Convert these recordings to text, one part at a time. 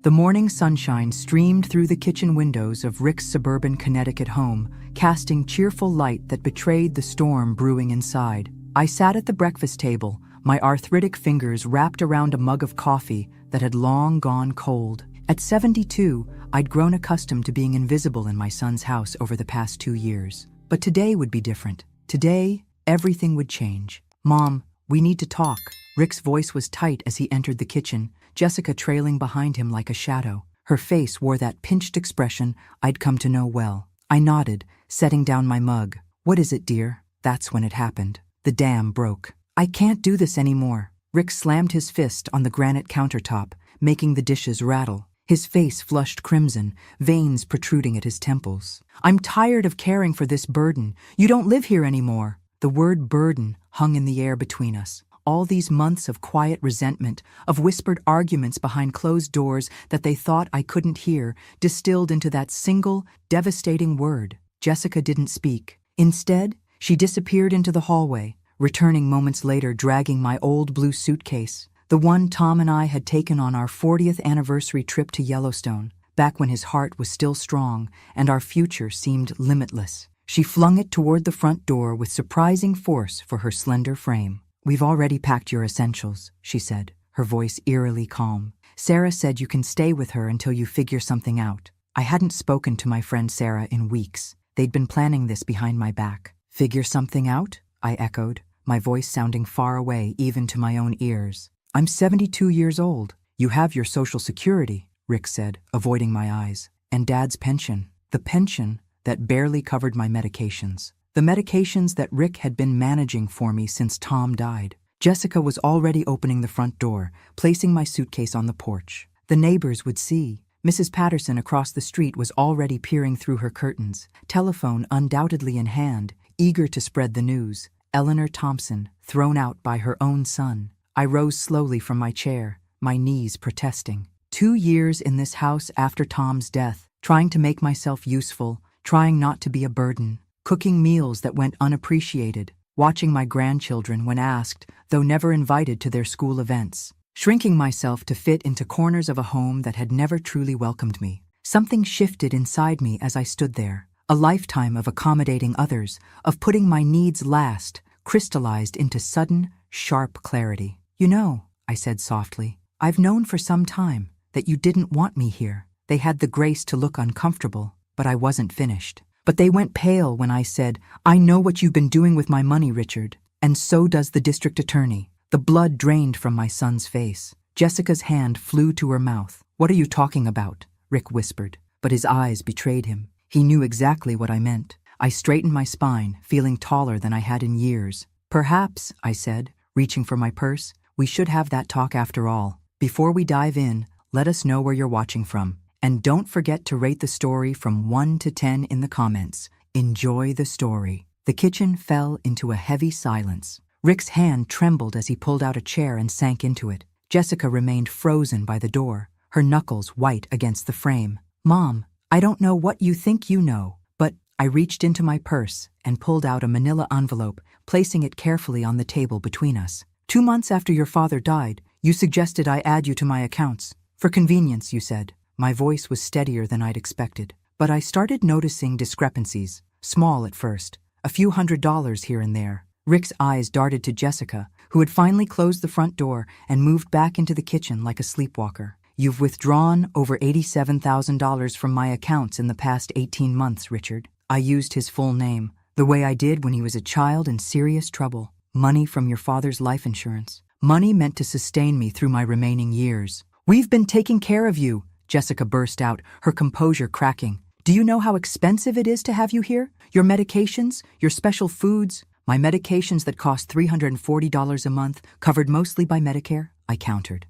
The morning sunshine streamed through the kitchen windows of Rick's suburban Connecticut home, casting cheerful light that betrayed the storm brewing inside. I sat at the breakfast table, my arthritic fingers wrapped around a mug of coffee that had long gone cold. At 72, I'd grown accustomed to being invisible in my son's house over the past 2 years. But today would be different. Today, everything would change. "Mom, we need to talk." Rick's voice was tight as he entered the kitchen, Jessica trailing behind him like a shadow. Her face wore that pinched expression I'd come to know well. I nodded, setting down my mug. "What is it, dear?" That's when it happened. The dam broke. "I can't do this anymore." Rick slammed his fist on the granite countertop, making the dishes rattle. His face flushed crimson, veins protruding at his temples. "I'm tired of caring for this burden. You don't live here anymore." The word burden hung in the air between us. All these months of quiet resentment, of whispered arguments behind closed doors that they thought I couldn't hear, distilled into that single, devastating word. Jessica didn't speak. Instead, she disappeared into the hallway, returning moments later dragging my old blue suitcase, the one Tom and I had taken on our 40th anniversary trip to Yellowstone, back when his heart was still strong and our future seemed limitless. She flung it toward the front door with surprising force for her slender frame. "We've already packed your essentials," she said, her voice eerily calm. "Sarah said you can stay with her until you figure something out." I hadn't spoken to my friend Sarah in weeks. They'd been planning this behind my back. "Figure something out?" I echoed, my voice sounding far away even to my own ears. "I'm 72 years old. You have your Social Security," Rick said, avoiding my eyes. "And Dad's pension." The pension that barely covered my medications. The medications that Rick had been managing for me since Tom died. Jessica was already opening the front door, placing my suitcase on the porch. The neighbors would see. Mrs. Patterson across the street was already peering through her curtains, telephone undoubtedly in hand, eager to spread the news. Eleanor Thompson, thrown out by her own son. I rose slowly from my chair, my knees protesting. 2 years in this house after Tom's death, trying to make myself useful, trying not to be a burden. Cooking meals that went unappreciated, watching my grandchildren when asked, though never invited to their school events, shrinking myself to fit into corners of a home that had never truly welcomed me. Something shifted inside me as I stood there. A lifetime of accommodating others, of putting my needs last, crystallized into sudden, sharp clarity. "You know," I said softly, "I've known for some time that you didn't want me here." They had the grace to look uncomfortable, but I wasn't finished. But they went pale when I said, "I know what you've been doing with my money, Richard. And so does the district attorney." The blood drained from my son's face. Jessica's hand flew to her mouth. "What are you talking about?" Rick whispered, but his eyes betrayed him. He knew exactly what I meant. I straightened my spine, feeling taller than I had in years. "Perhaps," I said, reaching for my purse, "we should have that talk after all. Before we dive in, let us know where you're watching from. And don't forget to rate the story from 1 to 10 in the comments. Enjoy the story." The kitchen fell into a heavy silence. Rick's hand trembled as he pulled out a chair and sank into it. Jessica remained frozen by the door, her knuckles white against the frame. "Mom, I don't know what you think you know, but..." I reached into my purse and pulled out a manila envelope, placing it carefully on the table between us. "2 months after your father died, you suggested I add you to my accounts. For convenience, you said." My voice was steadier than I'd expected, but I started noticing discrepancies, small at first, a few $100s here and there. Rick's eyes darted to Jessica, who had finally closed the front door and moved back into the kitchen like a sleepwalker. "You've withdrawn over $87,000 from my accounts in the past 18 months, Richard." I used his full name, the way I did when he was a child in serious trouble. "Money from your father's life insurance. Money meant to sustain me through my remaining years." "We've been taking care of you," Jessica burst out, her composure cracking. "Do you know how expensive it is to have you here? Your medications, your special foods." "My medications that cost $340 a month, covered mostly by Medicare," I countered.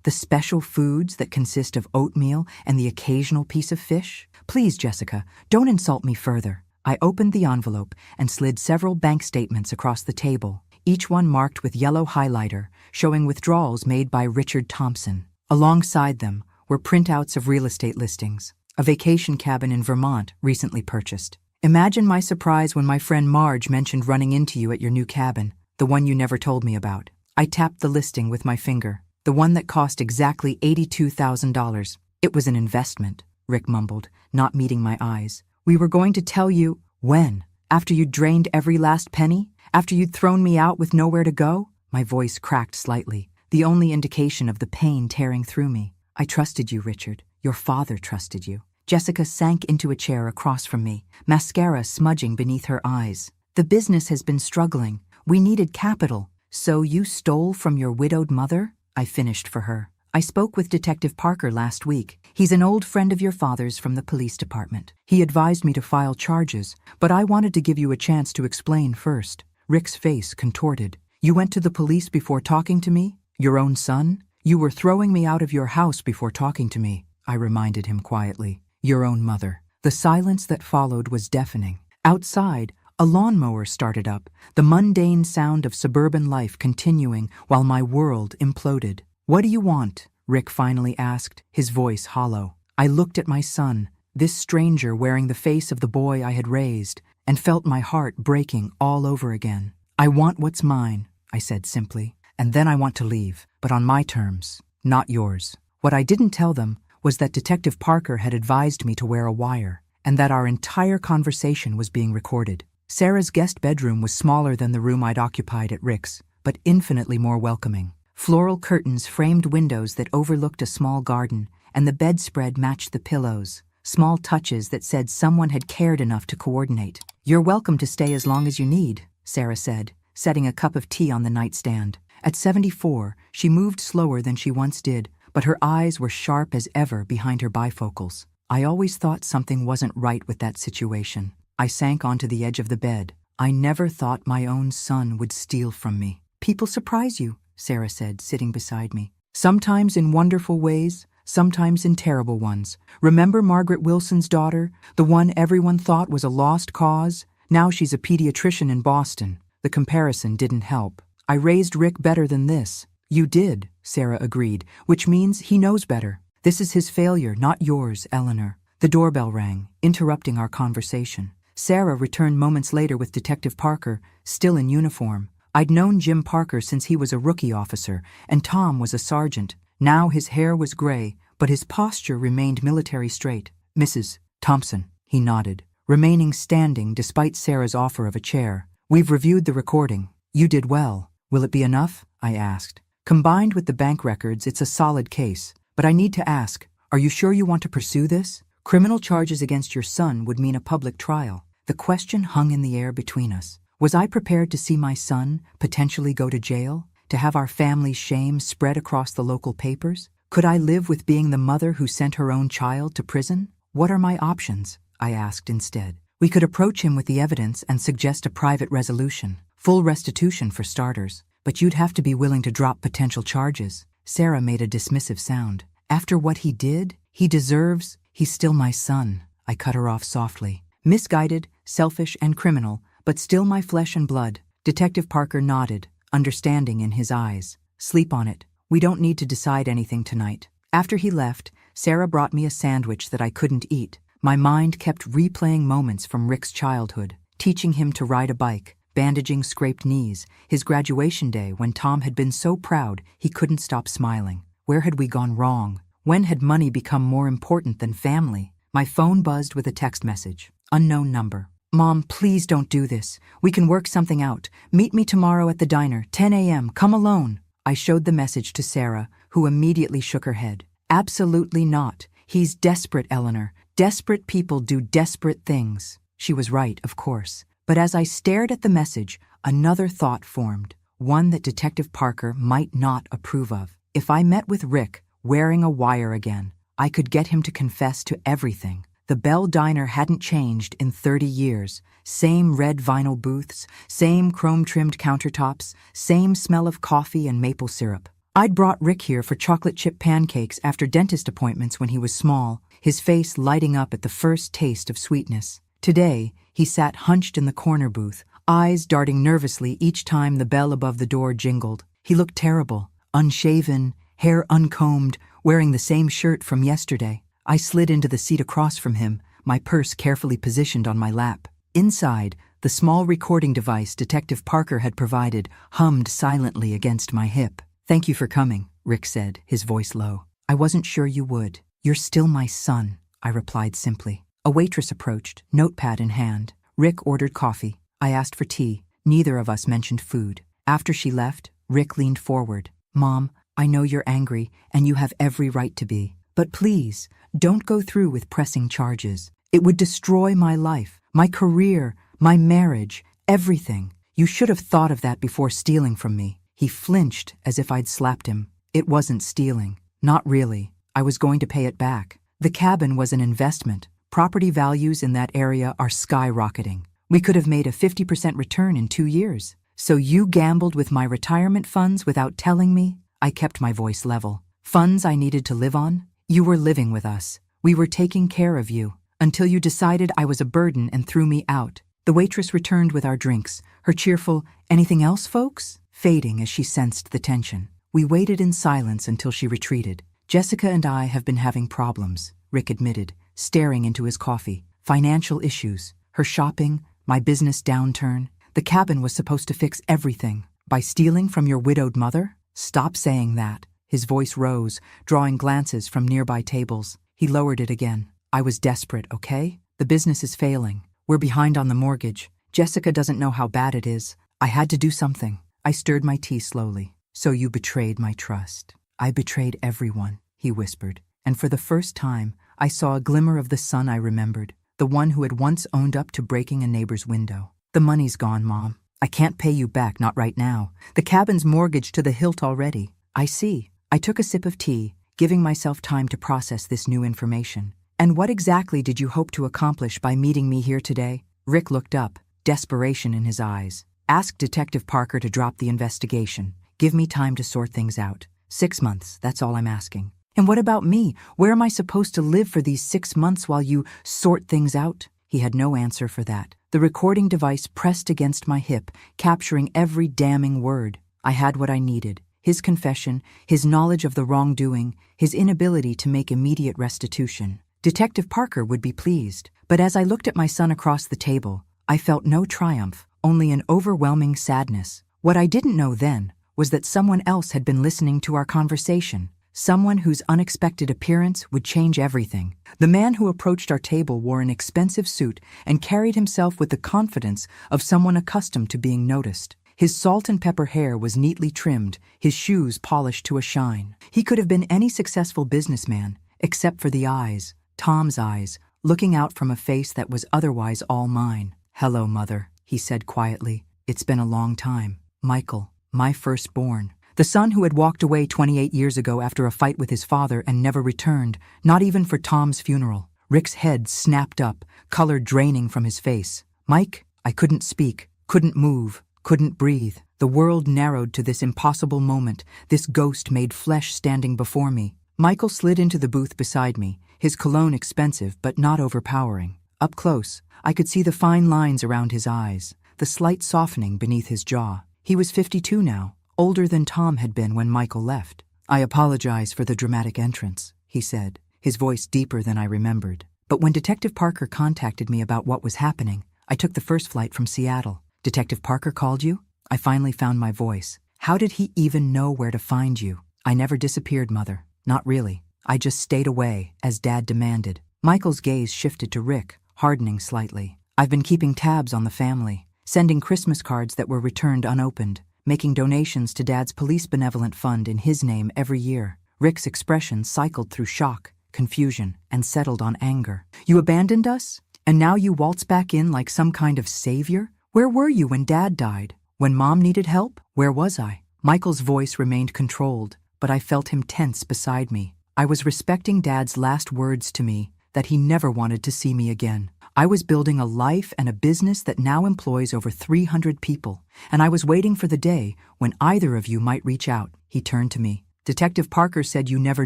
The special foods that consist of oatmeal and the occasional piece of fish?" "Please, Jessica, don't insult me further." I opened the envelope and slid several bank statements across the table, each one marked with yellow highlighter, showing withdrawals made by Richard Thompson. Alongside them were printouts of real estate listings, a vacation cabin in Vermont recently purchased. Imagine my surprise when my friend Marge mentioned running into you at your new cabin, the one you never told me about. I tapped the listing with my finger, the one that cost exactly $82,000. It was an investment, Rick mumbled, not meeting my eyes. We were going to tell you. When? After you'd drained every last penny? After you'd thrown me out with nowhere to go? My voice cracked slightly, the only indication of the pain tearing through me. I trusted you, Richard. Your father trusted you. Jessica sank into a chair across from me, mascara smudging beneath her eyes. The business has been struggling. We needed capital. So you stole from your widowed mother? I finished for her. I spoke with Detective Parker last week. He's an old friend of your father's from the police department. He advised me to file charges, but I wanted to give you a chance to explain first. Rick's face contorted. You went to the police before talking to me? Your own son? You were throwing me out of your house before talking to me, I reminded him quietly. Your own mother. The silence that followed was deafening. Outside, a lawnmower started up, the mundane sound of suburban life continuing while my world imploded. What do you want? Rick finally asked, his voice hollow. I looked at my son, this stranger wearing the face of the boy I had raised, and felt my heart breaking all over again. I want what's mine, I said simply, and then I want to leave, but on my terms, not yours. What I didn't tell them was that Detective Parker had advised me to wear a wire, and that our entire conversation was being recorded. Sarah's guest bedroom was smaller than the room I'd occupied at Rick's, but infinitely more welcoming. Floral curtains framed windows that overlooked a small garden, and the bedspread matched the pillows, small touches that said someone had cared enough to coordinate. You're welcome to stay as long as you need, Sarah said, setting a cup of tea on the nightstand. At 74, she moved slower than she once did, but her eyes were sharp as ever behind her bifocals. I always thought something wasn't right with that situation. I sank onto the edge of the bed. I never thought my own son would steal from me. People surprise you, Sarah said, sitting beside me. Sometimes in wonderful ways, sometimes in terrible ones. Remember Margaret Wilson's daughter, the one everyone thought was a lost cause? Now she's a pediatrician in Boston. The comparison didn't help. I raised Rick better than this. You did, Sarah agreed, which means he knows better. This is his failure, not yours, Eleanor. The doorbell rang, interrupting our conversation. Sarah returned moments later with Detective Parker, still in uniform. I'd known Jim Parker since he was a rookie officer, and Tom was a sergeant. Now his hair was gray, but his posture remained military straight. Mrs. Thompson, he nodded, remaining standing despite Sarah's offer of a chair. We've reviewed the recording. You did well. Will it be enough? I asked. Combined with the bank records, it's a solid case. But I need to ask, are you sure you want to pursue this? Criminal charges against your son would mean a public trial. The question hung in the air between us. Was I prepared to see my son potentially go to jail? To have our family's shame spread across the local papers? Could I live with being the mother who sent her own child to prison? What are my options? I asked instead. We could approach him with the evidence and suggest a private resolution. Full restitution for starters. But you'd have to be willing to drop potential charges. Sarah made a dismissive sound. After what he did, he deserves. He's still my son. I cut her off softly. Misguided, selfish, and criminal, but still my flesh and blood. Detective Parker nodded, understanding in his eyes. Sleep on it. We don't need to decide anything tonight. After he left, Sarah brought me a sandwich that I couldn't eat. My mind kept replaying moments from Rick's childhood, teaching him to ride a bike, bandaging scraped knees, his graduation day when Tom had been so proud he couldn't stop smiling. Where had we gone wrong? When had money become more important than family? My phone buzzed with a text message. Unknown number. Mom, please don't do this. We can work something out. Meet me tomorrow at the diner, 10 a.m. Come alone. I showed the message to Sarah, who immediately shook her head. Absolutely not. He's desperate, Eleanor. Desperate people do desperate things. She was right, of course. But as I stared at the message, another thought formed, one that Detective Parker might not approve of. If I met with Rick, wearing a wire again, I could get him to confess to everything. The Bell Diner hadn't changed in 30 years. Same red vinyl booths, same chrome-trimmed countertops, same smell of coffee and maple syrup. I'd brought Rick here for chocolate chip pancakes after dentist appointments when he was small, his face lighting up at the first taste of sweetness. Today, he sat hunched in the corner booth, eyes darting nervously each time the bell above the door jingled. He looked terrible, unshaven, hair uncombed, wearing the same shirt from yesterday. I slid into the seat across from him, my purse carefully positioned on my lap. Inside, the small recording device Detective Parker had provided hummed silently against my hip. Thank you for coming, Rick said, his voice low. I wasn't sure you would. "You're still my son," I replied simply. A waitress approached, notepad in hand. Rick ordered coffee. I asked for tea. Neither of us mentioned food. After she left, Rick leaned forward. "Mom, I know you're angry, and you have every right to be. But please, don't go through with pressing charges. It would destroy my life, my career, my marriage, everything. You should have thought of that before stealing from me." He flinched as if I'd slapped him. It wasn't stealing. Not really. I was going to pay it back. The cabin was an investment. Property values in that area are skyrocketing. We could have made a 50% return in 2 years. "So you gambled with my retirement funds without telling me?" I kept my voice level. "Funds I needed to live on? You were living with us. We were taking care of you, until you decided I was a burden and threw me out." The waitress returned with our drinks, her cheerful, "Anything else, folks?" fading as she sensed the tension. We waited in silence until she retreated. "Jessica and I have been having problems," Rick admitted, staring into his coffee. "Financial issues, her shopping, my business downturn. The cabin was supposed to fix everything. By stealing from your widowed mother? Stop saying that." His voice rose, drawing glances from nearby tables. He lowered it again. "I was desperate, okay? The business is failing. We're behind on the mortgage. Jessica doesn't know how bad it is. I had to do something." I stirred my tea slowly. "So you betrayed my trust." "I betrayed everyone," he whispered. And for the first time, I saw a glimmer of the son I remembered, the one who had once owned up to breaking a neighbor's window. "The money's gone, Mom. I can't pay you back, not right now. The cabin's mortgaged to the hilt already." "I see." I took a sip of tea, giving myself time to process this new information. "And what exactly did you hope to accomplish by meeting me here today?" Rick looked up, desperation in his eyes. "Ask Detective Parker to drop the investigation. Give me time to sort things out. 6 months, that's all I'm asking." "And what about me? Where am I supposed to live for these 6 months while you sort things out?" He had no answer for that. The recording device pressed against my hip, capturing every damning word. I had what I needed. His confession, his knowledge of the wrongdoing, his inability to make immediate restitution. Detective Parker would be pleased. But as I looked at my son across the table, I felt no triumph, only an overwhelming sadness. What I didn't know then was that someone else had been listening to our conversation. Someone whose unexpected appearance would change everything. The man who approached our table wore an expensive suit and carried himself with the confidence of someone accustomed to being noticed. His salt and pepper hair was neatly trimmed, his shoes polished to a shine. He could have been any successful businessman, except for the eyes, Tom's eyes, looking out from a face that was otherwise all mine. "Hello, Mother," he said quietly. "It's been a long time. Michael, my firstborn." The son who had walked away 28 years ago after a fight with his father and never returned, not even for Tom's funeral. Rick's head snapped up, color draining from his face. "Mike," I couldn't speak, couldn't move, couldn't breathe. The world narrowed to this impossible moment, this ghost made flesh standing before me. Michael slid into the booth beside me, his cologne expensive but not overpowering. Up close, I could see the fine lines around his eyes, the slight softening beneath his jaw. He was 52 now. Older than Tom had been when Michael left. "I apologize for the dramatic entrance," he said, his voice deeper than I remembered. "But when Detective Parker contacted me about what was happening, I took the first flight from Seattle." "Detective Parker called you?" I finally found my voice. "How did he even know where to find you?" "I never disappeared, Mother. Not really. I just stayed away, as Dad demanded." Michael's gaze shifted to Rick, hardening slightly. "I've been keeping tabs on the family, sending Christmas cards that were returned unopened, making donations to Dad's police benevolent fund in his name every year." Rick's expression cycled through shock, confusion, and settled on anger. "You abandoned us? And now you waltz back in like some kind of savior? Where were you when Dad died? When Mom needed help? Where was I?" Michael's voice remained controlled, but I felt him tense beside me. I was respecting Dad's last words to me, that he never wanted to see me again. I was building a life and a business that now employs over 300 people, and I was waiting for the day when either of you might reach out. He turned to me. "Detective Parker said you never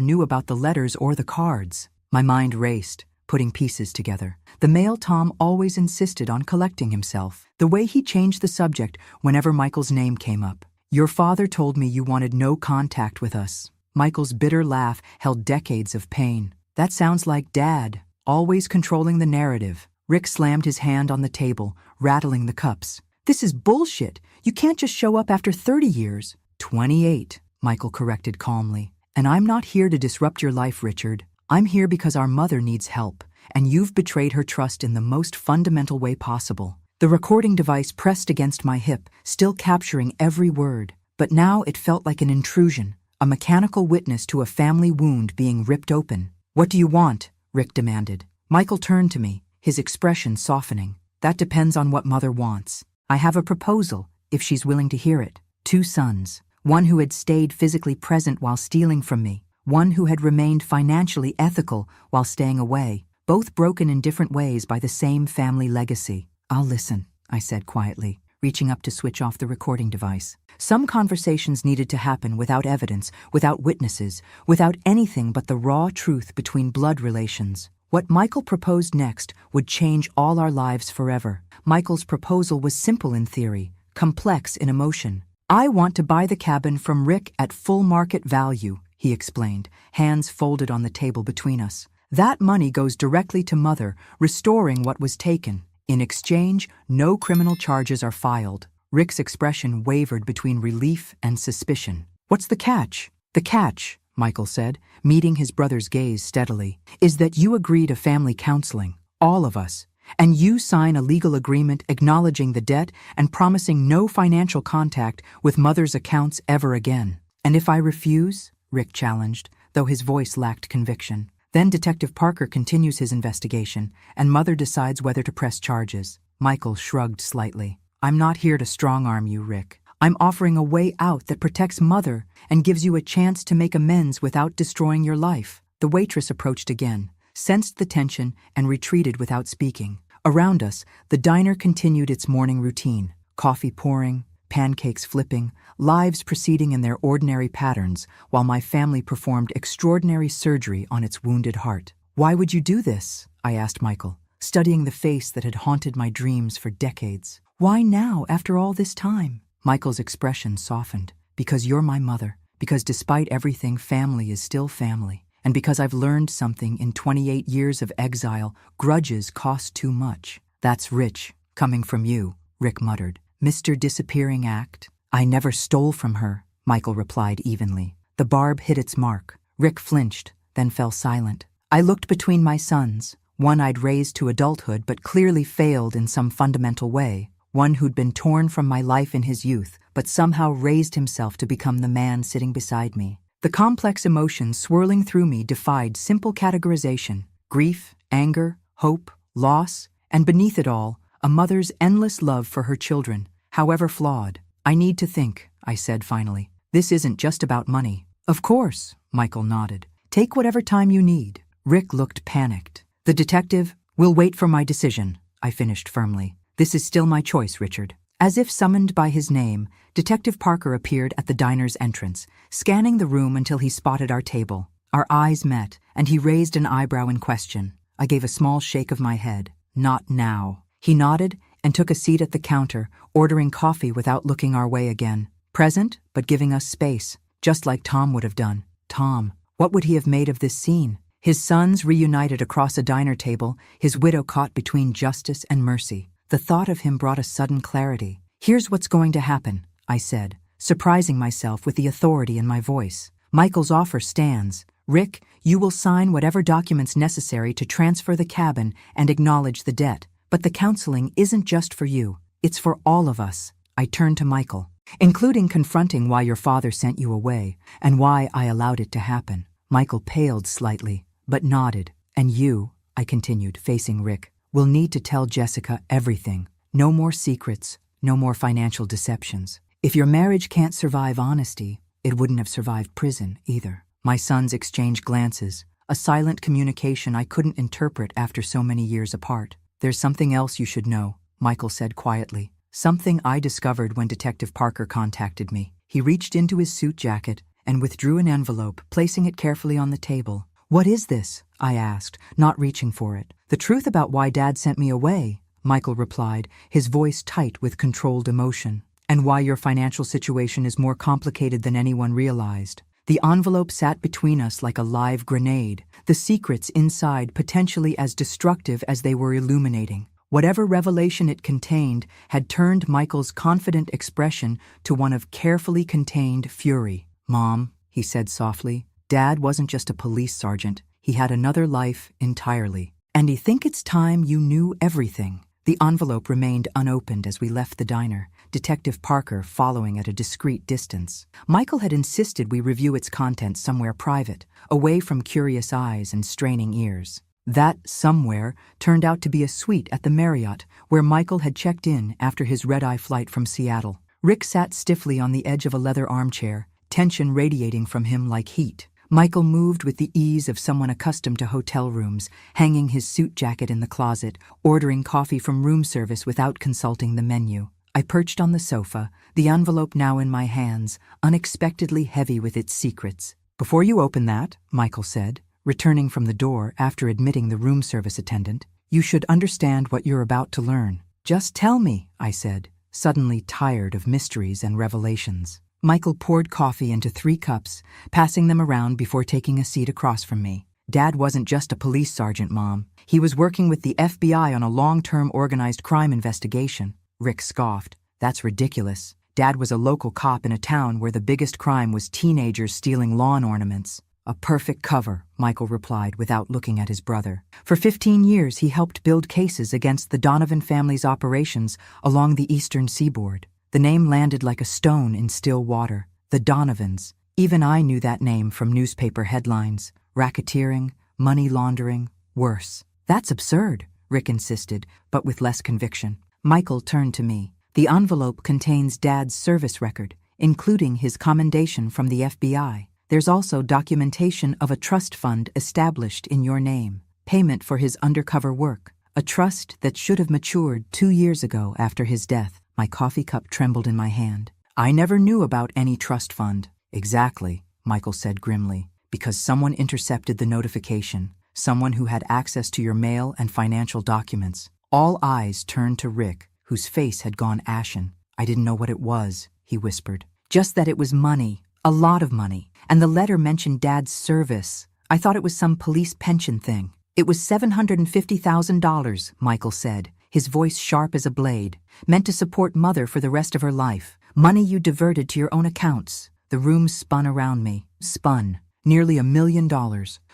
knew about the letters or the cards." My mind raced, putting pieces together. The male Tom always insisted on collecting himself. The way he changed the subject whenever Michael's name came up. "Your father told me you wanted no contact with us." Michael's bitter laugh held decades of pain. "That sounds like Dad, always controlling the narrative." Rick slammed his hand on the table, rattling the cups. "This is bullshit. You can't just show up after 30 years. 28, Michael corrected calmly. "And I'm not here to disrupt your life, Richard. I'm here because our mother needs help, and you've betrayed her trust in the most fundamental way possible. The recording device pressed against my hip, still capturing every word, but now it felt like an intrusion, a mechanical witness to a family wound being ripped open. "What do you want?" Rick demanded. Michael turned to me, his expression softening. "That depends on what mother wants. I have a proposal, if she's willing to hear it. 2 sons, one who had stayed physically present while stealing from me, one who had remained financially ethical while staying away, both broken in different ways by the same family legacy." "I'll listen," I said quietly, reaching up to switch off the recording device. Some conversations needed to happen without evidence, without witnesses, without anything but the raw truth between blood relations. What Michael proposed next would change all our lives forever. Michael's proposal was simple in theory, complex in emotion. "I want to buy the cabin from Rick at full market value," he explained, hands folded on the table between us. "That money goes directly to Mother, restoring what was taken. In exchange, no criminal charges are filed." Rick's expression wavered between relief and suspicion. "What's the catch?" "The catch," Michael said, meeting his brother's gaze steadily, "is that you agree to family counseling, all of us, and you sign a legal agreement acknowledging the debt and promising no financial contact with Mother's accounts ever again." "And if I refuse?" Rick challenged, though his voice lacked conviction. "Then Detective Parker continues his investigation, and Mother decides whether to press charges." Michael shrugged slightly. "I'm not here to strong-arm you, Rick. I'm offering a way out that protects Mother and gives you a chance to make amends without destroying your life." The waitress approached again, sensed the tension, and retreated without speaking. Around us, the diner continued its morning routine, coffee pouring, pancakes flipping, lives proceeding in their ordinary patterns, while my family performed extraordinary surgery on its wounded heart. "Why would you do this?" I asked Michael, studying the face that had haunted my dreams for decades. "Why now, after all this time?" Michael's expression softened. "Because you're my mother, because despite everything, family is still family, and because I've learned something in 28 years of exile, grudges cost too much." "That's rich, coming from you," Rick muttered. "Mr. Disappearing Act?" "I never stole from her," Michael replied evenly. The barb hit its mark. Rick flinched, then fell silent. I looked between my sons, one I'd raised to adulthood but clearly failed in some fundamental way, one who'd been torn from my life in his youth but somehow raised himself to become the man sitting beside me. The complex emotions swirling through me defied simple categorization: grief, anger, hope, loss, and beneath it all, a mother's endless love for her children, however flawed. "I need to think," I said finally. "This isn't just about money." "Of course," Michael nodded. "Take whatever time you need." Rick looked panicked. "The detective will wait for my decision," I finished firmly. "This is still my choice, Richard." As if summoned by his name, Detective Parker appeared at the diner's entrance, scanning the room until he spotted our table. Our eyes met, and he raised an eyebrow in question. I gave a small shake of my head. "Not now." He nodded and took a seat at the counter, ordering coffee without looking our way again. Present, but giving us space, just like Tom would have done. Tom, what would he have made of this scene? His sons reunited across a diner table, his widow caught between justice and mercy. The thought of him brought a sudden clarity. "Here's what's going to happen," I said, surprising myself with the authority in my voice. "Michael's offer stands. Rick, you will sign whatever documents necessary to transfer the cabin and acknowledge the debt. But the counseling isn't just for you. It's for all of us." I turned to Michael, "including confronting why your father sent you away and why I allowed it to happen." Michael paled slightly, but nodded. "And you," I continued, facing Rick, "will need to tell Jessica everything. No more secrets, no more financial deceptions. If your marriage can't survive honesty, it wouldn't have survived prison either." My sons exchanged glances, a silent communication I couldn't interpret after so many years apart. "There's something else you should know," Michael said quietly. "Something I discovered when Detective Parker contacted me." He reached into his suit jacket and withdrew an envelope, placing it carefully on the table. "What is this?" I asked, not reaching for it. "The truth about why Dad sent me away," Michael replied, his voice tight with controlled emotion. "And why your financial situation is more complicated than anyone realized." The envelope sat between us like a live grenade, the secrets inside potentially as destructive as they were illuminating. Whatever revelation it contained had turned Michael's confident expression to one of carefully contained fury. "Mom," he said softly, "Dad wasn't just a police sergeant. He had another life entirely. And you think it's time you knew everything. The envelope remained unopened as we left the diner, Detective Parker following at a discreet distance. Michael had insisted we review its contents somewhere private, away from curious eyes and straining ears. That somewhere turned out to be a suite at the Marriott, where Michael had checked in after his red-eye flight from Seattle. Rick sat stiffly on the edge of a leather armchair, tension radiating from him like heat. Michael moved with the ease of someone accustomed to hotel rooms, hanging his suit jacket in the closet, ordering coffee from room service without consulting the menu. I perched on the sofa, the envelope now in my hands, unexpectedly heavy with its secrets. "Before you open that," Michael said, returning from the door after admitting the room service attendant, "you should understand what you're about to learn." "Just tell me," I said, suddenly tired of mysteries and revelations. Michael poured coffee into 3 cups, passing them around before taking a seat across from me. "Dad wasn't just a police sergeant, Mom. He was working with the FBI on a long-term organized crime investigation." Rick scoffed. "That's ridiculous. Dad was a local cop in a town where the biggest crime was teenagers stealing lawn ornaments." "A perfect cover," Michael replied without looking at his brother. "For 15 years he helped build cases against the Donovan family's operations along the eastern seaboard." The name landed like a stone in still water. The Donovans. Even I knew that name from newspaper headlines. Racketeering, money laundering, worse. "That's absurd," Rick insisted, but with less conviction. Michael turned to me. "The envelope contains Dad's service record, including his commendation from the FBI. There's also documentation of a trust fund established in your name, payment for his undercover work, a trust that should have matured 2 years ago after his death." My coffee cup trembled in my hand. "I never knew about any trust fund." "Exactly," Michael said grimly, "because someone intercepted the notification, someone who had access to your mail and financial documents." All eyes turned to Rick, whose face had gone ashen. "I didn't know what it was," he whispered. "Just that it was money, a lot of money, and the letter mentioned Dad's service. I thought it was some police pension thing." "It was $750,000, Michael said, his voice sharp as a blade, "meant to support Mother for the rest of her life. Money you diverted to your own accounts." The room spun around me. Spun. Nearly $1 million.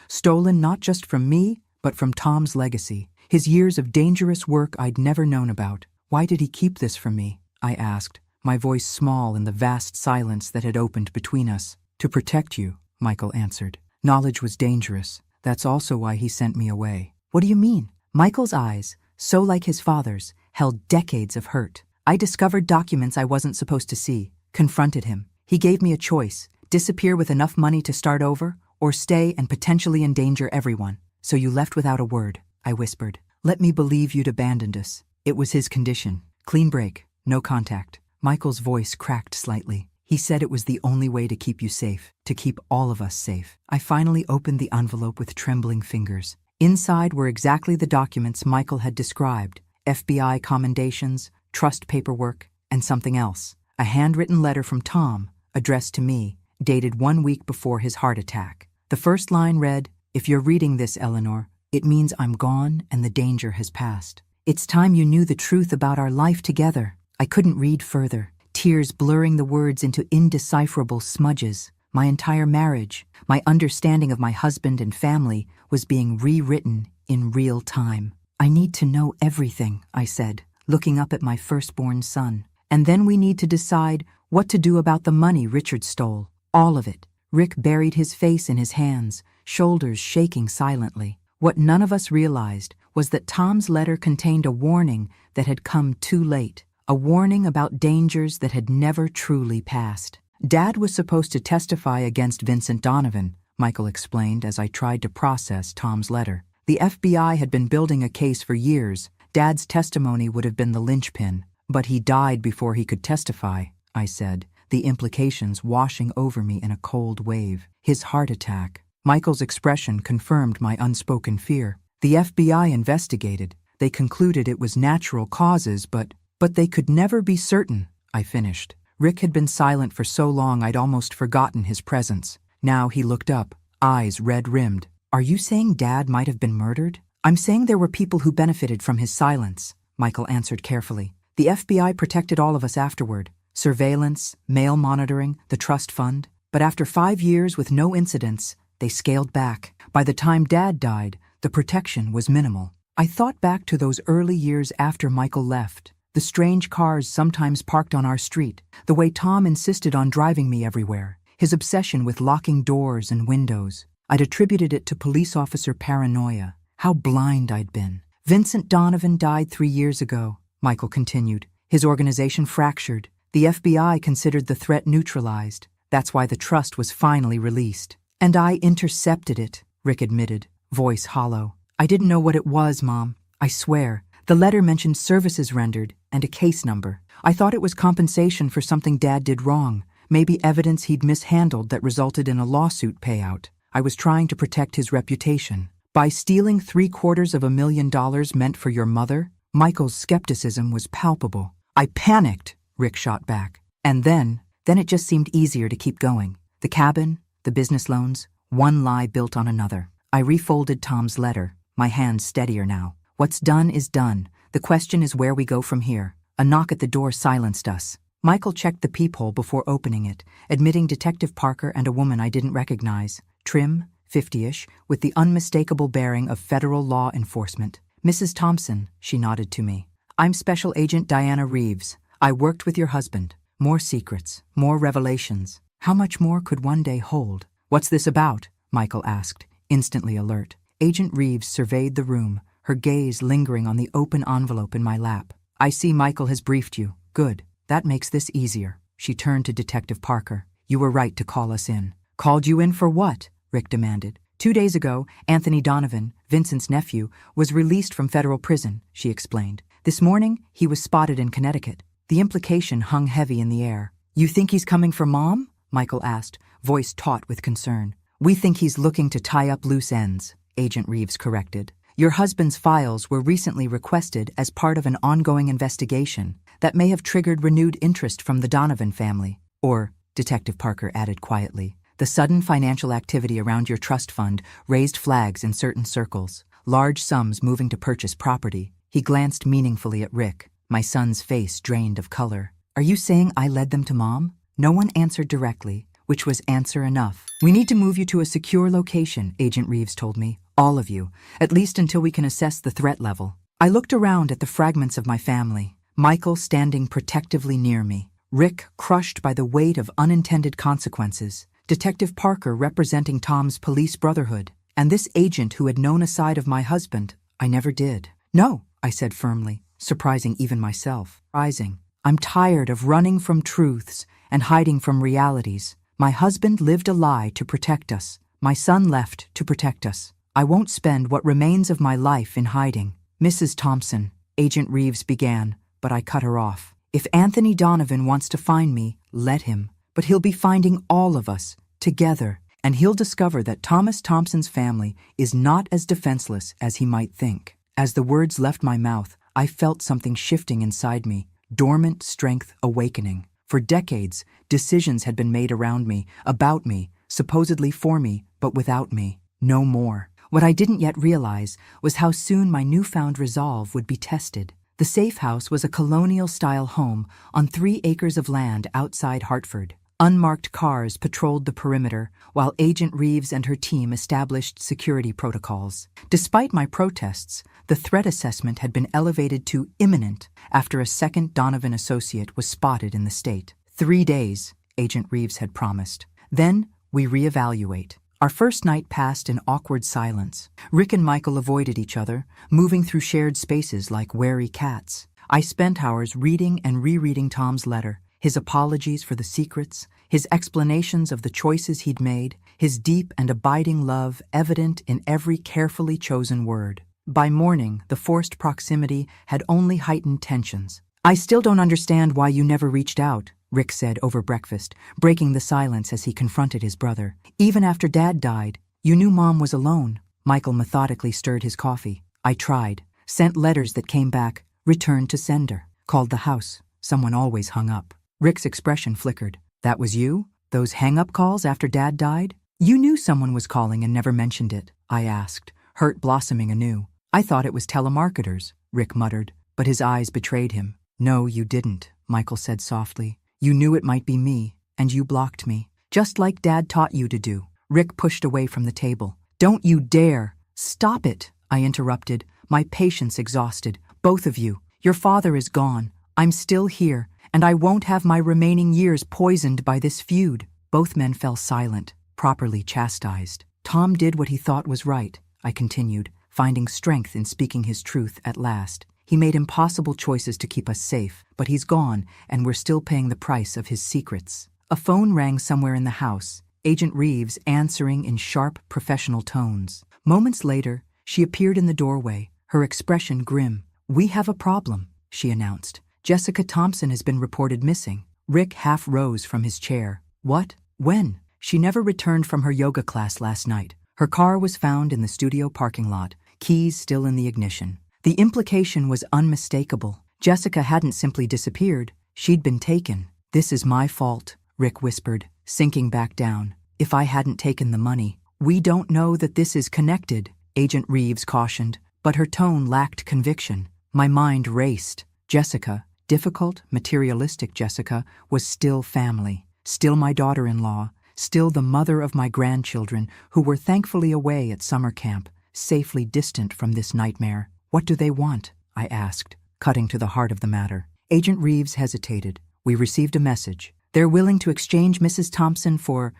Stolen not just from me, but from Tom's legacy. His years of dangerous work I'd never known about. "Why did he keep this from me?" I asked, my voice small in the vast silence that had opened between us. "To protect you," Michael answered. "Knowledge was dangerous. That's also why he sent me away." "What do you mean?" Michael's eyes, so like his father's, held decades of hurt. "I discovered documents I wasn't supposed to see, confronted him. He gave me a choice, disappear with enough money to start over, or stay and potentially endanger everyone. So you left without a word," I whispered. "Let me believe you'd abandoned us." It was his condition. Clean break, no contact. Michael's voice cracked slightly. "He said it was the only way to keep you safe, to keep all of us safe." I finally opened the envelope with trembling fingers. Inside were exactly the documents Michael had described: FBI commendations, trust paperwork, and something else. A handwritten letter from Tom, addressed to me, dated 1 week before his heart attack. The first line read, "If you're reading this, Eleanor, it means I'm gone and the danger has passed. It's time you knew the truth about our life together." I couldn't read further, tears blurring the words into indecipherable smudges. My entire marriage, my understanding of my husband and family, was being rewritten in real time. "I need to know everything," I said, looking up at my firstborn son. "And then we need to decide what to do about the money Richard stole. All of it." Rick buried his face in his hands, shoulders shaking silently. What none of us realized was that Tom's letter contained a warning that had come too late, a warning about dangers that had never truly passed. "Dad was supposed to testify against Vincent Donovan," Michael explained as I tried to process Tom's letter. "The FBI had been building a case for years. Dad's testimony would have been the linchpin. But he died before he could testify," I said, the implications washing over me in a cold wave. "His heart attack." Michael's expression confirmed my unspoken fear. "The FBI investigated. They concluded it was natural causes, but they could never be certain," I finished. Rick had been silent for so long I'd almost forgotten his presence. Now he looked up, eyes red-rimmed. "Are you saying Dad might have been murdered?" "I'm saying there were people who benefited from his silence," Michael answered carefully. "The FBI protected all of us afterward. Surveillance, mail monitoring, the trust fund. But after 5 years with no incidents, they scaled back. By the time Dad died, the protection was minimal. I thought back to those early years after Michael left. The strange cars sometimes parked on our street, the way Tom insisted on driving me everywhere, his obsession with locking doors and windows. I'd attributed it to police officer paranoia. How blind I'd been. Vincent Donovan died 3 years ago, Michael continued. His organization fractured. The FBI considered the threat neutralized. That's why the trust was finally released. And I intercepted it, Rick admitted, voice hollow. I didn't know what it was, Mom. I swear. The letter mentioned services rendered and a case number. I thought it was compensation for something Dad did wrong, maybe evidence he'd mishandled that resulted in a lawsuit payout. I was trying to protect his reputation. By stealing $750,000 meant for your mother? Michael's skepticism was palpable. I panicked, Rick shot back. And then it just seemed easier to keep going. The cabin, the business loans, one lie built on another. I refolded Tom's letter, my hands steadier now. What's done is done. The question is where we go from here. A knock at the door silenced us. Michael checked the peephole before opening it, admitting Detective Parker and a woman I didn't recognize. Trim, 50-ish, with the unmistakable bearing of federal law enforcement. Mrs. Thompson, she nodded to me. I'm Special Agent Diana Reeves. I worked with your husband. More secrets, more revelations. How much more could one day hold? What's this about? Michael asked, instantly alert. Agent Reeves surveyed the room, her gaze lingering on the open envelope in my lap. I see Michael has briefed you. Good. That makes this easier. She turned to Detective Parker. You were right to call us in. Called you in for what? Rick demanded. 2 days ago, Anthony Donovan, Vincent's nephew, was released from federal prison, she explained. This morning, he was spotted in Connecticut. The implication hung heavy in the air. You think he's coming for Mom? Michael asked, voice taut with concern. We think he's looking to tie up loose ends, Agent Reeves corrected. Your husband's files were recently requested as part of an ongoing investigation that may have triggered renewed interest from the Donovan family. Or, Detective Parker added quietly, the sudden financial activity around your trust fund raised flags in certain circles, large sums moving to purchase property. He glanced meaningfully at Rick, my son's face drained of color. Are you saying I led them to Mom? No one answered directly, which was answer enough. We need to move you to a secure location, Agent Reeves told me. All of you, at least until we can assess the threat level. I looked around at the fragments of my family, Michael standing protectively near me, Rick crushed by the weight of unintended consequences, Detective Parker representing Tom's police brotherhood, and this agent who had known a side of my husband I never did. No, I said firmly, surprising even myself. Rising. I'm tired of running from truths and hiding from realities. My husband lived a lie to protect us. My son left to protect us. I won't spend what remains of my life in hiding. Mrs. Thompson, Agent Reeves began, but I cut her off. If Anthony Donovan wants to find me, let him. But he'll be finding all of us, together, and he'll discover that Thomas Thompson's family is not as defenseless as he might think. As the words left my mouth, I felt something shifting inside me, dormant strength awakening. For decades, decisions had been made around me, about me, supposedly for me, but without me. No more. What I didn't yet realize was how soon my newfound resolve would be tested. The safe house was a colonial-style home on 3 acres of land outside Hartford. Unmarked cars patrolled the perimeter, while Agent Reeves and her team established security protocols. Despite my protests, the threat assessment had been elevated to imminent after a second Donovan associate was spotted in the state. 3 days, Agent Reeves had promised. Then we reevaluate. Our first night passed in awkward silence. Rick and Michael avoided each other, moving through shared spaces like wary cats. I spent hours reading and rereading Tom's letter, his apologies for the secrets, his explanations of the choices he'd made, his deep and abiding love evident in every carefully chosen word. By morning, the forced proximity had only heightened tensions. I still don't understand why you never reached out, Rick said over breakfast, breaking the silence as he confronted his brother. Even after Dad died, you knew Mom was alone. Michael methodically stirred his coffee. I tried, sent letters that came back, returned to sender, called the house. Someone always hung up. Rick's expression flickered. That was you? Those hang-up calls after Dad died? You knew someone was calling and never mentioned it, I asked, hurt blossoming anew. I thought it was telemarketers, Rick muttered, but his eyes betrayed him. No, you didn't, Michael said softly. You knew it might be me, and you blocked me, just like Dad taught you to do. Rick pushed away from the table, Don't you dare! Stop it! I interrupted, my patience exhausted. Both of you. Your father is gone. I'm still here, and I won't have my remaining years poisoned by this feud. Both men fell silent, properly chastised. Tom did what he thought was right, I continued, finding strength in speaking his truth at last. He made impossible choices to keep us safe, but he's gone, and we're still paying the price of his secrets. A phone rang somewhere in the house, Agent Reeves answering in sharp, professional tones. Moments later, she appeared in the doorway, her expression grim. "We have a problem," she announced. "Jessica Thompson has been reported missing." Rick half rose from his chair. "What? When?" "She never returned from her yoga class last night. Her car was found in the studio parking lot, keys still in the ignition." The implication was unmistakable. Jessica hadn't simply disappeared, she'd been taken. "This is my fault," Rick whispered, sinking back down. "If I hadn't taken the money." "We don't know that this is connected," Agent Reeves cautioned, but her tone lacked conviction. My mind raced. Jessica, difficult, materialistic Jessica, was still family, still my daughter-in-law, still the mother of my grandchildren who were thankfully away at summer camp, safely distant from this nightmare. "What do they want?" I asked, cutting to the heart of the matter. Agent Reeves hesitated. "We received a message. They're willing to exchange Mrs. Thompson for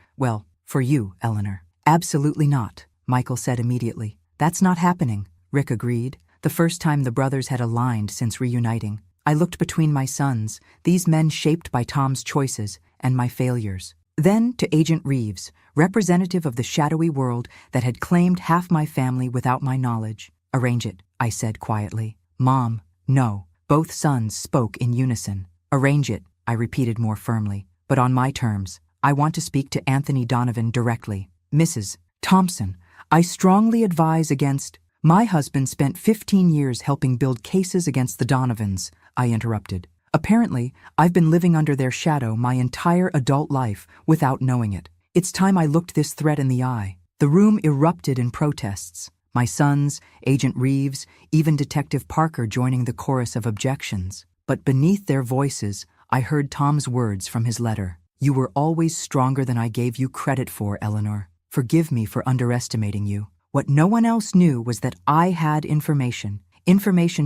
you, Eleanor." "Absolutely not," Michael said immediately. "That's not happening," Rick agreed, the first time the brothers had aligned since reuniting. I looked between my sons, these men shaped by Tom's choices and my failures. Then to Agent Reeves, representative of the shadowy world that had claimed half my family without my knowledge. "Arrange it," I said quietly. "Mom, no." Both sons spoke in unison. "Arrange it," I repeated more firmly, "but on my terms. I want to speak to Anthony Donovan directly." "Mrs. Thompson, I strongly advise against—" "My husband spent 15 years helping build cases against the Donovans," I interrupted. "Apparently, I've been living under their shadow my entire adult life without knowing it. It's time I looked this threat in the eye." The room erupted in protests. My sons, Agent Reeves, even Detective Parker joining the chorus of objections. But beneath their voices, I heard Tom's words from his letter. "You were always stronger than I gave you credit for, Eleanor. Forgive me for underestimating you." What no one else knew was that I had information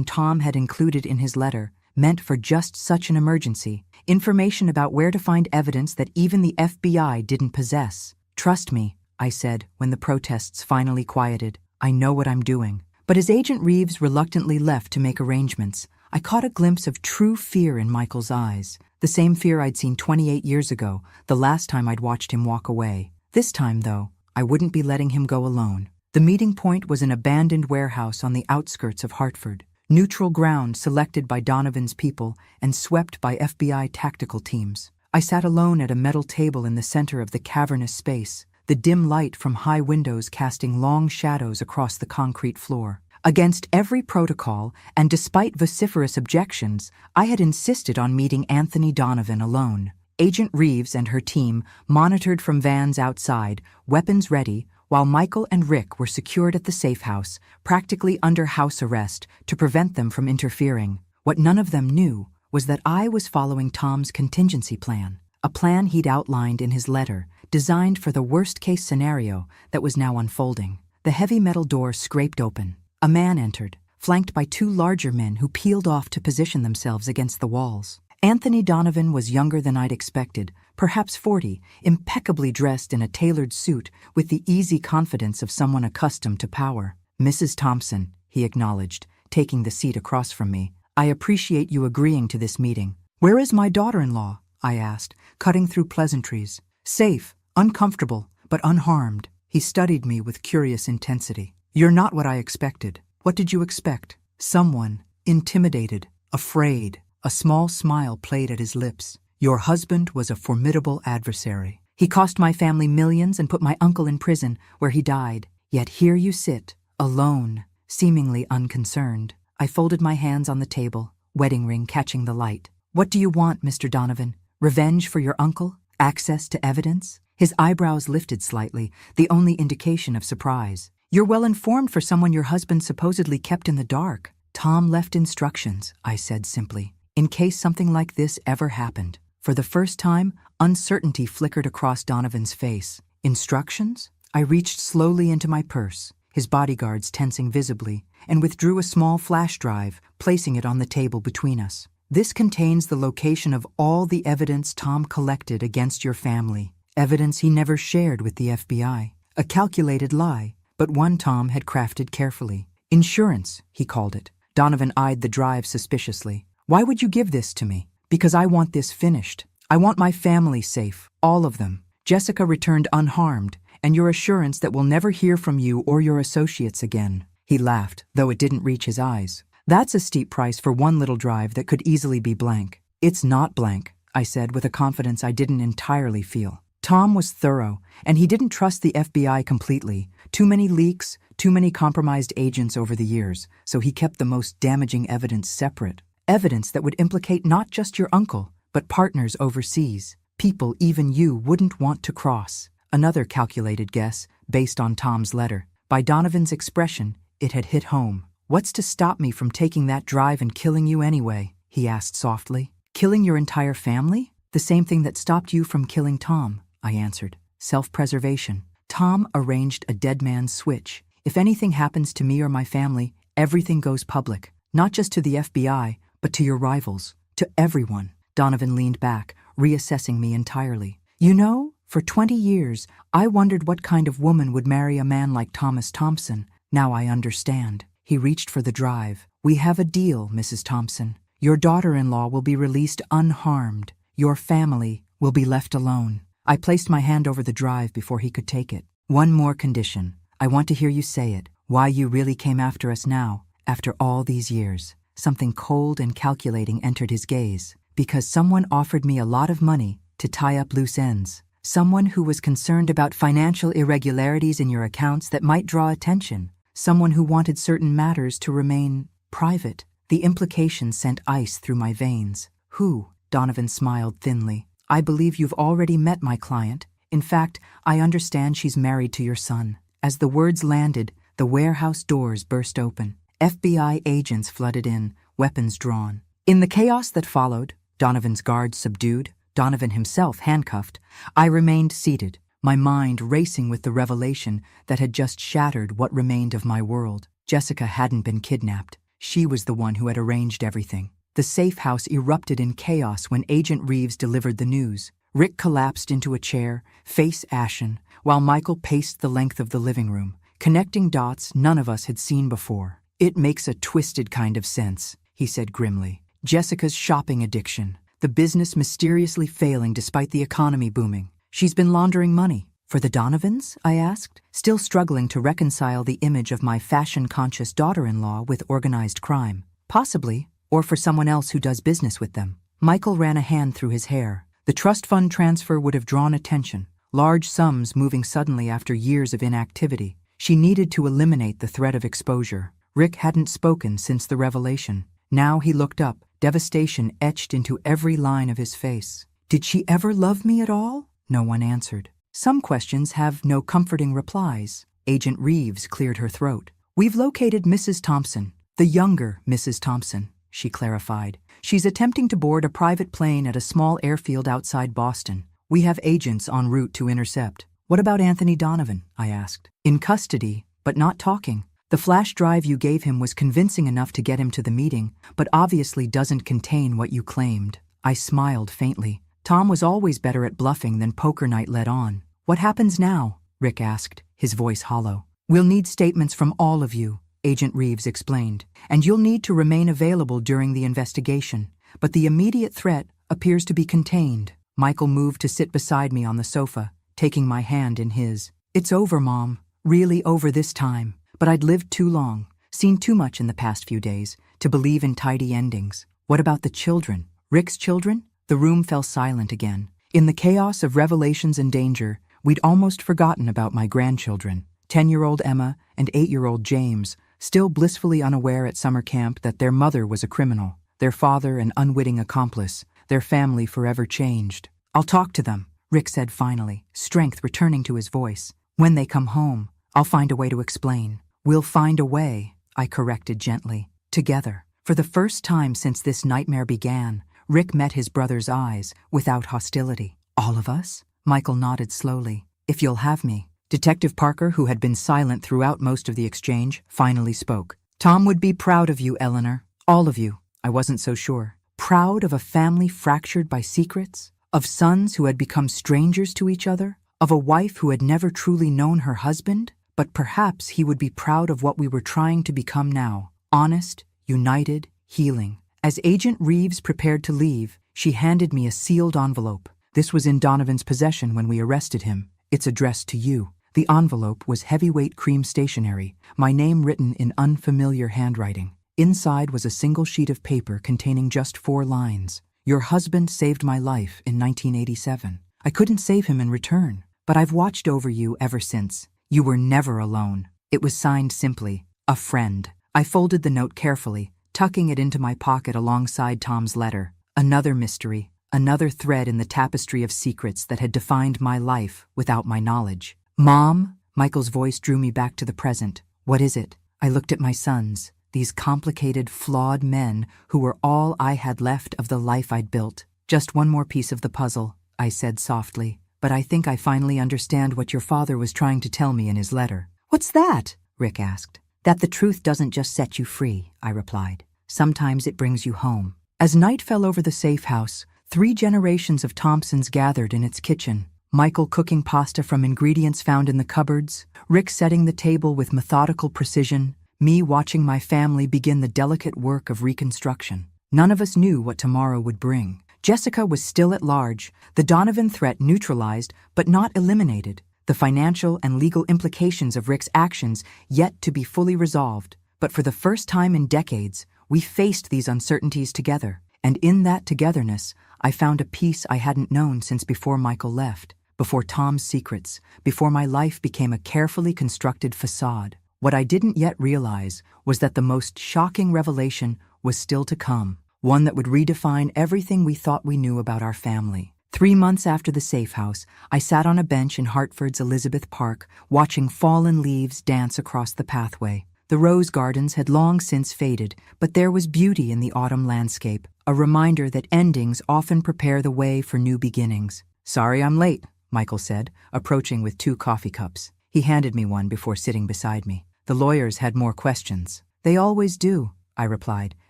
Tom had included in his letter, meant for just such an emergency, information about where to find evidence that even the FBI didn't possess. "Trust me," I said when the protests finally quieted. "I know what I'm doing." But as Agent Reeves reluctantly left to make arrangements, I caught a glimpse of true fear in Michael's eyes, the same fear I'd seen 28 years ago, the last time I'd watched him walk away. This time, though, I wouldn't be letting him go alone. The meeting point was an abandoned warehouse on the outskirts of Hartford, neutral ground selected by Donovan's people and swept by FBI tactical teams. I sat alone at a metal table in the center of the cavernous space, the dim light from high windows casting long shadows across the concrete floor. Against every protocol, and despite vociferous objections, I had insisted on meeting Anthony Donovan alone. Agent Reeves and her team monitored from vans outside, weapons ready, while Michael and Rick were secured at the safe house, practically under house arrest, to prevent them from interfering. What none of them knew was that I was following Tom's contingency plan, a plan he'd outlined in his letter, designed for the worst-case scenario that was now unfolding. The heavy metal door scraped open. A man entered, flanked by two larger men who peeled off to position themselves against the walls. Anthony Donovan was younger than I'd expected, perhaps 40, impeccably dressed in a tailored suit with the easy confidence of someone accustomed to power. "Mrs. Thompson," he acknowledged, taking the seat across from me, "I appreciate you agreeing to this meeting." "Where is my daughter-in-law?" I asked, cutting through pleasantries. "Safe, uncomfortable, but unharmed." He studied me with curious intensity. "You're not what I expected." "What did you expect?" "Someone intimidated, afraid." A small smile played at his lips. "Your husband was a formidable adversary. He cost my family millions and put my uncle in prison, where he died. Yet here you sit, alone, seemingly unconcerned." I folded my hands on the table, wedding ring catching the light. "What do you want, Mr. Donovan? Revenge for your uncle? Access to evidence?" His eyebrows lifted slightly, the only indication of surprise. "You're well informed for someone your husband supposedly kept in the dark." "Tom left instructions," I said simply, "in case something like this ever happened." For the first time, uncertainty flickered across Donovan's face. "Instructions?" I reached slowly into my purse, his bodyguards tensing visibly, and withdrew a small flash drive, placing it on the table between us. This contains the location of all the evidence Tom collected against your family. Evidence he never shared with the FBI. A calculated lie, but one Tom had crafted carefully. Insurance, he called it. Donovan eyed the drive suspiciously. Why would you give this to me? Because I want this finished. I want my family safe, all of them. Jessica returned unharmed, and your assurance that we'll never hear from you or your associates again. He laughed, though it didn't reach his eyes. That's a steep price for one little drive that could easily be blank. It's not blank, I said with a confidence I didn't entirely feel. Tom was thorough, and he didn't trust the FBI completely. Too many leaks, too many compromised agents over the years, so he kept the most damaging evidence separate. Evidence that would implicate not just your uncle, but partners overseas. People even you wouldn't want to cross. Another calculated guess, based on Tom's letter. By Donovan's expression, it had hit home. What's to stop me from taking that drive and killing you anyway? He asked softly. Killing your entire family? The same thing that stopped you from killing Tom, I answered. Self-preservation. Tom arranged a dead man's switch. If anything happens to me or my family, everything goes public. Not just to the FBI, but to your rivals. To everyone. Donovan leaned back, reassessing me entirely. You know, for 20 years, I wondered what kind of woman would marry a man like Thomas Thompson. Now I understand. He reached for the drive. We have a deal, Mrs. Thompson. Your daughter-in-law will be released unharmed. Your family will be left alone. I placed my hand over the drive before he could take it. One more condition. I want to hear you say it. Why you really came after us now, after all these years. Something cold and calculating entered his gaze. Because someone offered me a lot of money to tie up loose ends. Someone who was concerned about financial irregularities in your accounts that might draw attention. Someone who wanted certain matters to remain private. The implication sent ice through my veins. Who? Donovan smiled thinly. I believe you've already met my client. In fact, I understand she's married to your son. As the words landed, the warehouse doors burst open. FBI agents flooded in, weapons drawn. In the chaos that followed, Donovan's guards subdued, Donovan himself handcuffed, I remained seated, my mind racing with the revelation that had just shattered what remained of my world. Jessica hadn't been kidnapped. She was the one who had arranged everything. The safe house erupted in chaos when Agent Reeves delivered the news. Rick collapsed into a chair, face ashen, while Michael paced the length of the living room, connecting dots none of us had seen before. It makes a twisted kind of sense, he said grimly. Jessica's shopping addiction, the business mysteriously failing despite the economy booming. She's been laundering money. For the Donovans? I asked, still struggling to reconcile the image of my fashion-conscious daughter-in-law with organized crime. Possibly, or for someone else who does business with them. Michael ran a hand through his hair. The trust fund transfer would have drawn attention, large sums moving suddenly after years of inactivity. She needed to eliminate the threat of exposure. Rick hadn't spoken since the revelation. Now he looked up, devastation etched into every line of his face. Did she ever love me at all? No one answered. Some questions have no comforting replies. Agent Reeves cleared her throat. We've located Mrs. Thompson, the younger Mrs. Thompson, she clarified. She's attempting to board a private plane at a small airfield outside Boston. We have agents en route to intercept. What about Anthony Donovan? I asked. In custody, but not talking. The flash drive you gave him was convincing enough to get him to the meeting, but obviously doesn't contain what you claimed. I smiled faintly. Tom was always better at bluffing than poker night led on. What happens now? Rick asked, his voice hollow. We'll need statements from all of you, Agent Reeves explained, and you'll need to remain available during the investigation. But the immediate threat appears to be contained. Michael moved to sit beside me on the sofa, taking my hand in his. It's over, Mom. Really over this time. But I'd lived too long, seen too much in the past few days, to believe in tidy endings. What about the children? Rick's children? The room fell silent again. In the chaos of revelations and danger, we'd almost forgotten about my grandchildren. 10-year-old Emma and 8-year-old James, still blissfully unaware at summer camp that their mother was a criminal, their father an unwitting accomplice, their family forever changed. I'll talk to them, Rick said finally, strength returning to his voice. When they come home, I'll find a way to explain. We'll find a way, I corrected gently. Together. For the first time since this nightmare began, Rick met his brother's eyes, without hostility. All of us? Michael nodded slowly. If you'll have me. Detective Parker, who had been silent throughout most of the exchange, finally spoke. Tom would be proud of you, Eleanor. All of you. I wasn't so sure. Proud of a family fractured by secrets? Of sons who had become strangers to each other? Of a wife who had never truly known her husband? But perhaps he would be proud of what we were trying to become now. Honest, united, healing. As Agent Reeves prepared to leave, she handed me a sealed envelope. This was in Donovan's possession when we arrested him. It's addressed to you. The envelope was heavyweight cream stationery, my name written in unfamiliar handwriting. Inside was a single sheet of paper containing just 4 lines. Your husband saved my life in 1987. I couldn't save him in return, but I've watched over you ever since. You were never alone. It was signed simply, a friend. I folded the note carefully, tucking it into my pocket alongside Tom's letter. Another mystery, another thread in the tapestry of secrets that had defined my life without my knowledge. Mom? Michael's voice drew me back to the present. What is it? I looked at my sons, these complicated, flawed men who were all I had left of the life I'd built. Just one more piece of the puzzle, I said softly. But I think I finally understand what your father was trying to tell me in his letter. What's that? Rick asked. That the truth doesn't just set you free, I replied. Sometimes it brings you home. As night fell over the safe house, 3 generations of Thompsons gathered in its kitchen. Michael cooking pasta from ingredients found in the cupboards, Rick setting the table with methodical precision, me watching my family begin the delicate work of reconstruction. None of us knew what tomorrow would bring. Jessica was still at large, the Donovan threat neutralized but not eliminated, the financial and legal implications of Rick's actions yet to be fully resolved. But for the first time in decades, we faced these uncertainties together, and in that togetherness, I found a peace I hadn't known since before Michael left, before Tom's secrets, before my life became a carefully constructed facade. What I didn't yet realize was that the most shocking revelation was still to come, one that would redefine everything we thought we knew about our family. 3 months after the safe house, I sat on a bench in Hartford's Elizabeth Park, watching fallen leaves dance across the pathway. The rose gardens had long since faded, but there was beauty in the autumn landscape, a reminder that endings often prepare the way for new beginnings. Sorry I'm late, Michael said, approaching with 2 coffee cups. He handed me one before sitting beside me. The lawyers had more questions. They always do, I replied,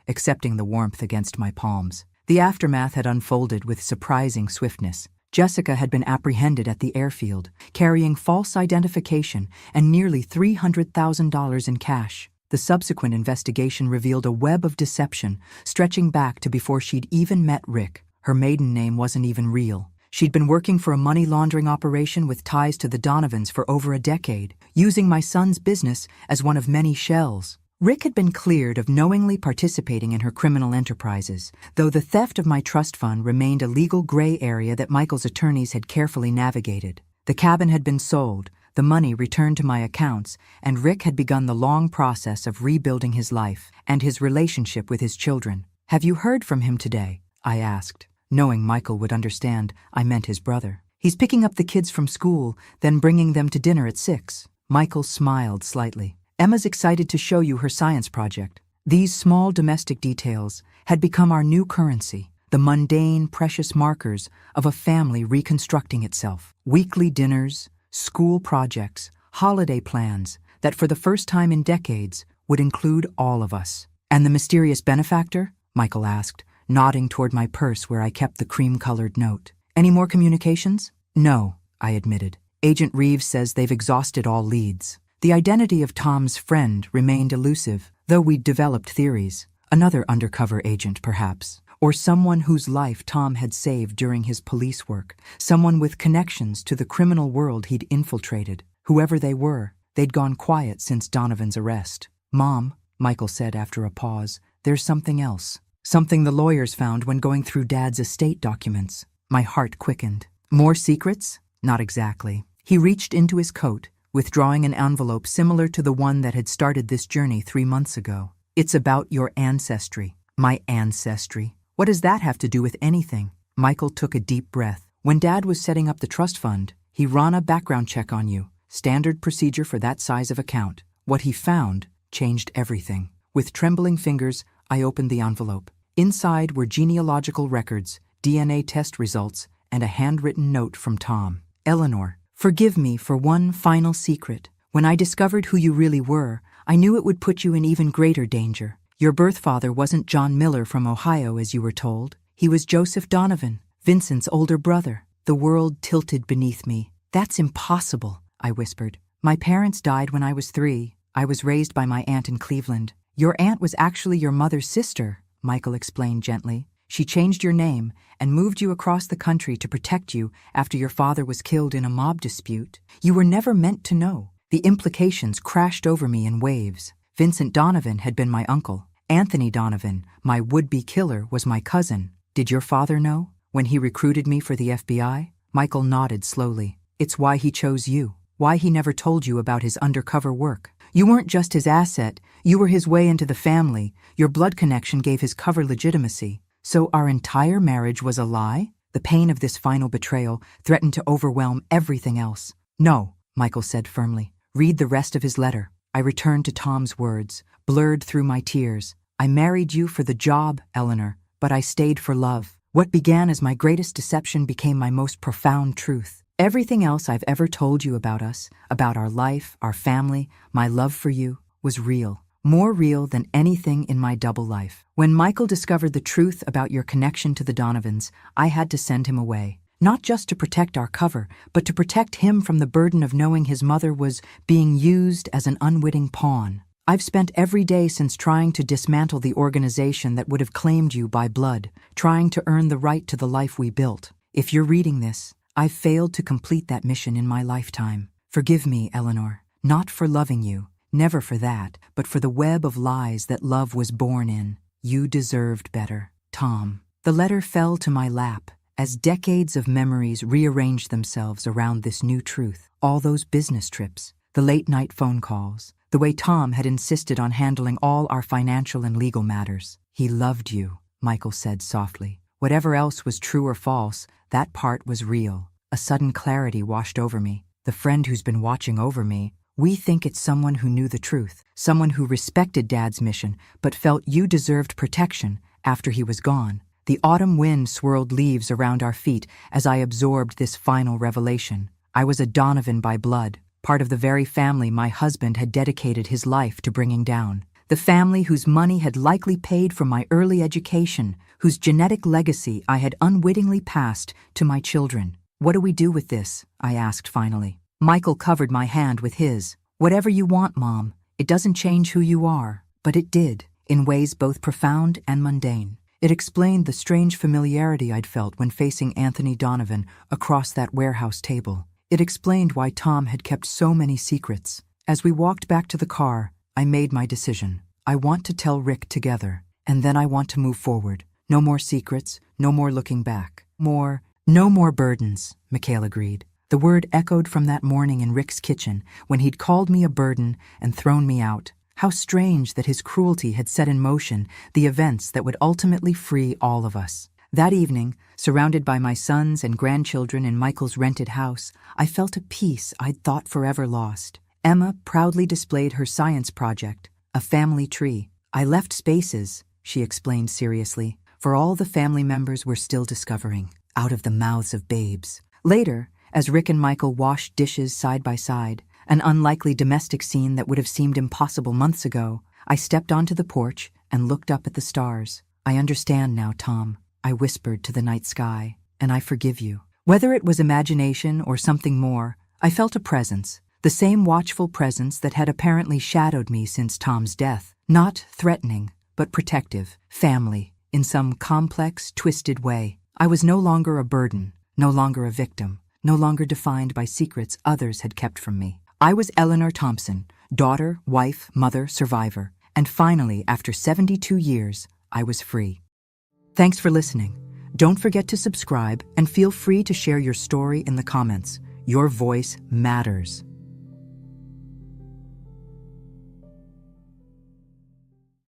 accepting the warmth against my palms. The aftermath had unfolded with surprising swiftness. Jessica had been apprehended at the airfield, carrying false identification and nearly $300,000 in cash. The subsequent investigation revealed a web of deception, stretching back to before she'd even met Rick. Her maiden name wasn't even real. She'd been working for a money laundering operation with ties to the Donovans for over a decade, using my son's business as one of many shells. Rick had been cleared of knowingly participating in her criminal enterprises, though the theft of my trust fund remained a legal gray area that Michael's attorneys had carefully navigated. The cabin had been sold, the money returned to my accounts, and Rick had begun the long process of rebuilding his life and his relationship with his children. Have you heard from him today? I asked. Knowing Michael would understand, I meant his brother. He's picking up the kids from school, then bringing them to dinner at 6. Michael smiled slightly. Emma's excited to show you her science project. These small domestic details had become our new currency, the mundane, precious markers of a family reconstructing itself. Weekly dinners, school projects, holiday plans that for the first time in decades would include all of us. And the mysterious benefactor? Michael asked, nodding toward my purse where I kept the cream-colored note. Any more communications? No, I admitted. Agent Reeves says they've exhausted all leads. The identity of Tom's friend remained elusive, though we'd developed theories. Another undercover agent, perhaps. Or someone whose life Tom had saved during his police work. Someone with connections to the criminal world he'd infiltrated. Whoever they were, they'd gone quiet since Donovan's arrest. Mom, Michael said after a pause, there's something else. Something the lawyers found when going through Dad's estate documents. My heart quickened. More secrets? Not exactly. He reached into his coat, withdrawing an envelope similar to the one that had started this journey 3 months ago. It's about your ancestry. My ancestry. What does that have to do with anything? Michael took a deep breath. When Dad was setting up the trust fund, he ran a background check on you. Standard procedure for that size of account. What he found changed everything. With trembling fingers, I opened the envelope. Inside were genealogical records, DNA test results, and a handwritten note from Tom. Eleanor, Forgive me for one final secret. When I discovered who you really were, I knew it would put you in even greater danger. Your birth father wasn't John Miller from Ohio, as you were told. He was Joseph Donovan, Vincent's older brother. The world tilted beneath me. That's impossible, I whispered. My parents died when I was 3. I was raised by my aunt in Cleveland. Your aunt was actually your mother's sister, Michael explained gently. She changed your name and moved you across the country to protect you after your father was killed in a mob dispute. You were never meant to know. The implications crashed over me in waves. Vincent Donovan had been my uncle. Anthony Donovan, my would-be killer, was my cousin. Did your father know when he recruited me for the FBI? Michael nodded slowly. It's why he chose you. Why he never told you about his undercover work. You weren't just his asset. You were his way into the family. Your blood connection gave his cover legitimacy. So our entire marriage was a lie? The pain of this final betrayal threatened to overwhelm everything else. No, Michael said firmly. Read the rest of his letter. I returned to Tom's words, blurred through my tears. I married you for the job, Eleanor, but I stayed for love. What began as my greatest deception became my most profound truth. Everything else I've ever told you about us, about our life, our family, my love for you, was real. More real than anything in my double life. When Michael discovered the truth about your connection to the Donovans, I had to send him away. Not just to protect our cover, but to protect him from the burden of knowing his mother was being used as an unwitting pawn. I've spent every day since trying to dismantle the organization that would have claimed you by blood, trying to earn the right to the life we built. If you're reading this, I've failed to complete that mission in my lifetime. Forgive me, Eleanor, not for loving you, never for that, but for the web of lies that love was born in. You deserved better. Tom. The letter fell to my lap as decades of memories rearranged themselves around this new truth. All those business trips, the late-night phone calls, the way Tom had insisted on handling all our financial and legal matters. He loved you, Michael said softly. Whatever else was true or false, that part was real. A sudden clarity washed over me. The friend who's been watching over me, we think it's someone who knew the truth, someone who respected Dad's mission, but felt you deserved protection after he was gone. The autumn wind swirled leaves around our feet as I absorbed this final revelation. I was a Donovan by blood, part of the very family my husband had dedicated his life to bringing down. The family whose money had likely paid for my early education, whose genetic legacy I had unwittingly passed to my children. What do we do with this? I asked finally. Michael covered my hand with his. Whatever you want, Mom. It doesn't change who you are. But it did, in ways both profound and mundane. It explained the strange familiarity I'd felt when facing Anthony Donovan across that warehouse table. It explained why Tom had kept so many secrets. As we walked back to the car, I made my decision. I want to tell Rick together, and then I want to move forward. No more secrets, no more looking back. No more burdens, Mikhail agreed. The word echoed from that morning in Rick's kitchen when he'd called me a burden and thrown me out. How strange that his cruelty had set in motion the events that would ultimately free all of us. That evening, surrounded by my sons and grandchildren in Michael's rented house, I felt a peace I'd thought forever lost. Emma proudly displayed her science project, a family tree. I left spaces, she explained seriously, for all the family members were still discovering, out of the mouths of babes. Later, as Rick and Michael washed dishes side by side, an unlikely domestic scene that would have seemed impossible months ago, I stepped onto the porch and looked up at the stars. I understand now, Tom, I whispered to the night sky, and I forgive you. Whether it was imagination or something more, I felt a presence, the same watchful presence that had apparently shadowed me since Tom's death. Not threatening, but protective, family, in some complex, twisted way. I was no longer a burden, no longer a victim, no longer defined by secrets others had kept from me. I was Eleanor Thompson, daughter, wife, mother, survivor, and finally, after 72 years, I was free. Thanks for listening. Don't forget to subscribe and feel free to share your story in the comments. Your voice matters.